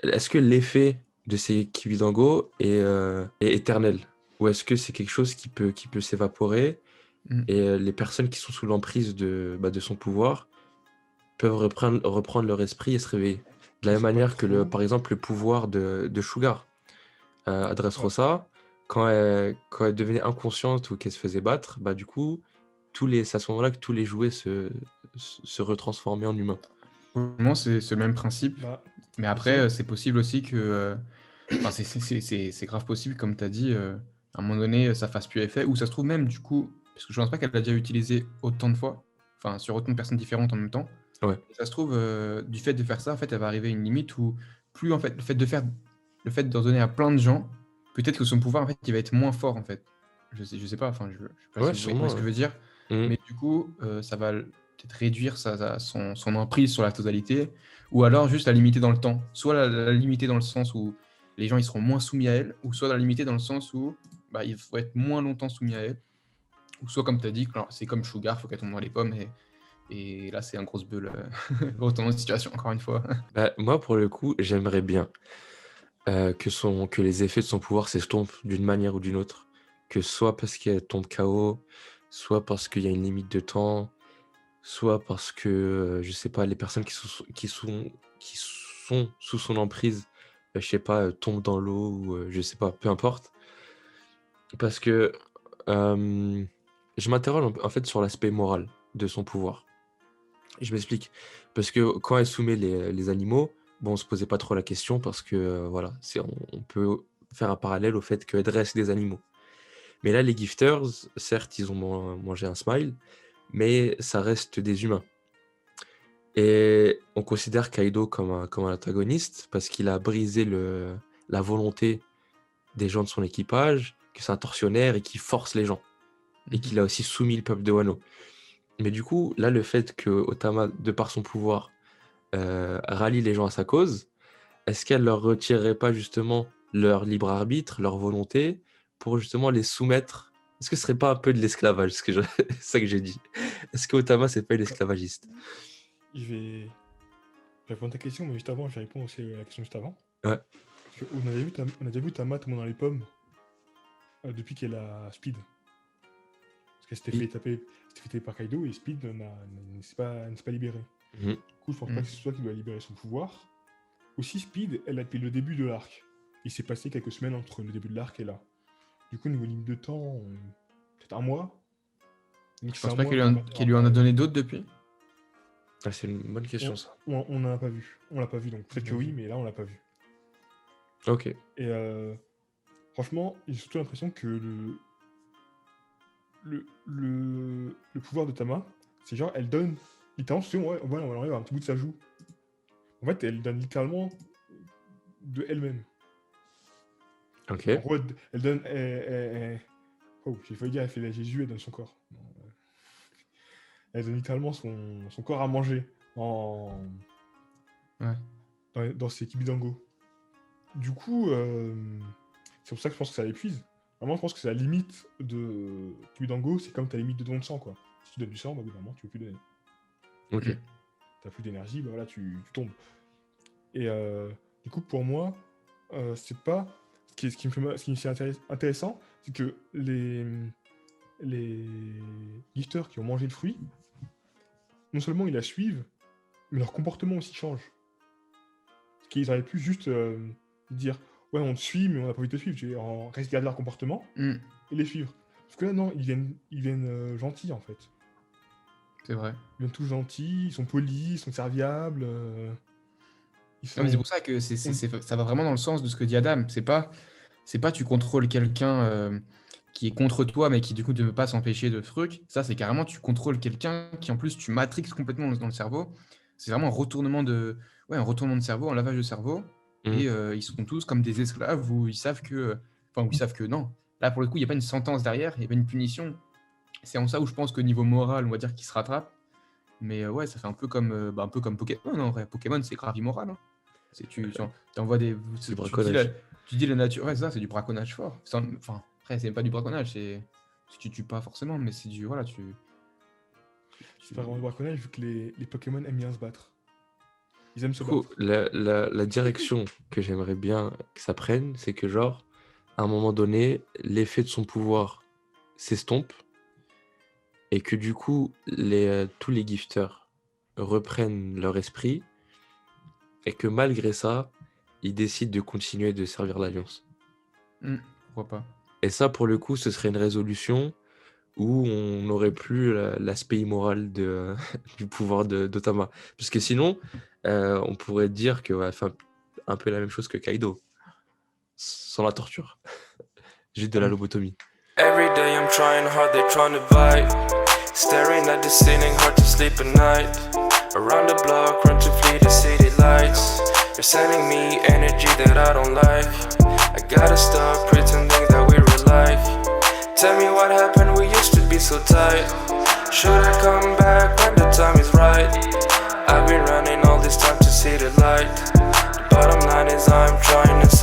Est-ce que l'effet de ces Kibidango est éternel? Ou est-ce que c'est quelque chose qui peut s'évaporer et les personnes qui sont sous l'emprise de son pouvoir peuvent reprendre leur esprit et se réveiller? De la Je même sais pas manière que, trop. par exemple, le pouvoir de Sugar, Ouais. Dressrosa, quand elle devenait inconsciente ou qu'elle se faisait battre, du coup, c'est à ce moment-là que tous les jouets se retransformaient en humains. Vraiment, c'est le même principe. Bah, Mais et après, sinon, c'est possible aussi que. Enfin, c'est grave possible, comme tu as dit, à un moment donné, ça fasse plus effet. Ou ça se trouve même, du coup, parce que je pense pas qu'elle l'a déjà utilisé autant de fois, enfin, sur autant de personnes différentes en même temps. Ouais. Et ça se trouve, du fait de faire ça, en fait, elle va arriver à une limite où, plus, en fait, le fait d'en donner à plein de gens, peut-être que son pouvoir, en fait, il va être moins fort, en fait. Je sais pas, enfin, je sais pas Ouais, si vous voyez sûrement, ce que ouais. je veux dire. Mhm. Mais du coup, ça va peut-être réduire son emprise sur la totalité, ou alors juste la limiter dans le temps. Soit la limiter dans le sens où les gens ils seront moins soumis à elle, ou soit la limiter dans le sens où il faut être moins longtemps soumis à elle, ou soit comme tu as dit, c'est comme Sugar, il faut qu'elle tombe dans les pommes, et là c'est un grosse bulle, retournement de situation encore une fois. Moi, pour le coup, j'aimerais bien que les effets de son pouvoir s'estompent d'une manière ou d'une autre. Que soit parce qu'elle tombe KO, soit parce qu'il y a une limite de temps, soit parce que, je sais pas, les personnes qui sont sous son emprise, je sais pas, tombent dans l'eau ou je sais pas, peu importe. Parce que euh, je m'interroge en fait sur l'aspect moral de son pouvoir. Je m'explique. Parce que quand elle soumet les animaux, bon, on se posait pas trop la question parce que, voilà, on peut faire un parallèle au fait qu'elle dresse des animaux. Mais là, les gifters, certes, ils ont mangé un smile, mais ça reste des humains. Et on considère Kaido comme un antagoniste parce qu'il a brisé la volonté des gens de son équipage, que c'est un tortionnaire et qui force les gens. Et qu'il a aussi soumis le peuple de Wano. Mais du coup, là, le fait que Otama, de par son pouvoir, rallie les gens à sa cause, est-ce qu'elle leur retirerait pas justement leur libre arbitre, leur volonté, pour justement les soumettre? Est-ce que ce serait pas un peu de l'esclavage, c'est ça que j'ai dit? Est-ce que Otama, c'est pas l'esclavagiste? je vais répondre à ta question, mais juste avant, je vais répondre aussi à la question juste avant. Ouais. Parce que on a déjà vu Tama tomber dans les pommes depuis qu'elle a Speed. Parce qu'elle s'était fait Oui. taper par Kaido et Speed ne s'est pas libéré. Mhm. Du coup, je pense pas que ce soit qui doit libérer son pouvoir. Aussi, Speed, elle a depuis le début de l'arc. Il s'est passé quelques semaines entre le début de l'arc et là. Du coup, niveau limite de temps, peut-être un mois. Donc Je c'est pense un pas mois pour qu'elle un lui en a parallèle. donné d'autres depuis. Ah, c'est une bonne question, ça. On n'en a pas vu. On l'a pas vu, donc peut-être que oui, mais là, on l'a pas vu. Ok. Et franchement, j'ai surtout l'impression que le pouvoir de Tama, c'est genre, elle donne littéralement, on va enlever un petit bout de sa joue. En fait, elle donne littéralement de elle-même. Ok. En gros, elle donne. Oh, j'ai failli dire, elle fait la Jésus, elle donne son corps. Non, elle donne littéralement son corps à manger Ouais. dans ses kibidango. Du coup, c'est pour ça que je pense que ça l'épuise. Vraiment, je pense que c'est la limite de kibidango, c'est comme ta limite de don de sang, quoi. Si tu donnes du sang, au bout d'un moment, tu peux plus donner. Ok. T'as plus d'énergie, voilà, tu tombes. Et du coup, pour moi, c'est pas. Ce qui est intéressant, c'est que les gifters qui ont mangé le fruit, non seulement ils la suivent, mais leur comportement aussi change. Parce qu'ils auraient pu juste dire ouais, on te suit, mais on n'a pas envie de te suivre. On reste garder leur comportement Mm. et les suivre. Parce que là, non, ils viennent gentils en fait. C'est vrai. Ils viennent tous gentils, ils sont polis, ils sont serviables. Ils Non, mais c'est sont. pour ça que on- ça va vraiment dans le sens de ce que dit Adam. C'est pas tu contrôles quelqu'un qui est contre toi, mais qui du coup ne peut pas s'empêcher de trucs. Ça, c'est carrément tu contrôles quelqu'un qui en plus tu matrixes complètement dans le cerveau. C'est vraiment un retournement de cerveau, un lavage de cerveau. Mhm. Et ils sont tous comme des esclaves où ils savent que, enfin, où ils savent que non. Là, pour le coup, il n'y a pas une sentence derrière, il n'y a pas une punition. C'est en ça où je pense qu'au niveau moral, on va dire qu'il se rattrape. Mais ouais, ça fait un peu comme Pokémon en vrai. Pokémon, c'est grave immoral, hein. Tu envoies Du dis braconnage. tu dis la nature. Ouais, ça, c'est du braconnage fort. Enfin, après, c'est pas du braconnage, tu tues pas forcément, mais c'est du. C'est pas vraiment du braconnage vu que les Pokémon aiment bien se battre. Ils aiment se Du coup, battre. la direction que j'aimerais bien que ça prenne, c'est que genre, à un moment donné, l'effet de son pouvoir s'estompe et que du coup, tous les gifters reprennent leur esprit et que malgré ça, ils décident de continuer de servir l'Alliance. Pourquoi pas? Et ça, pour le coup, ce serait une résolution où on n'aurait plus l'aspect immoral du pouvoir d'Otama. Parce que sinon, on pourrait dire que ouais, fait un peu la même chose que Kaido, sans la torture, juste de la Ouais. lobotomie. Every day I'm trying hard, they trying to bite. Staring at the ceiling, hard to sleep at night. Around the block, run to flee the city lights. You're sending me energy that I don't like. I gotta stop pretending that we were like. Tell me what happened, we used to be so tight. Should I come back when the time is right? I've been running all this time to see the light. The bottom line is I'm trying to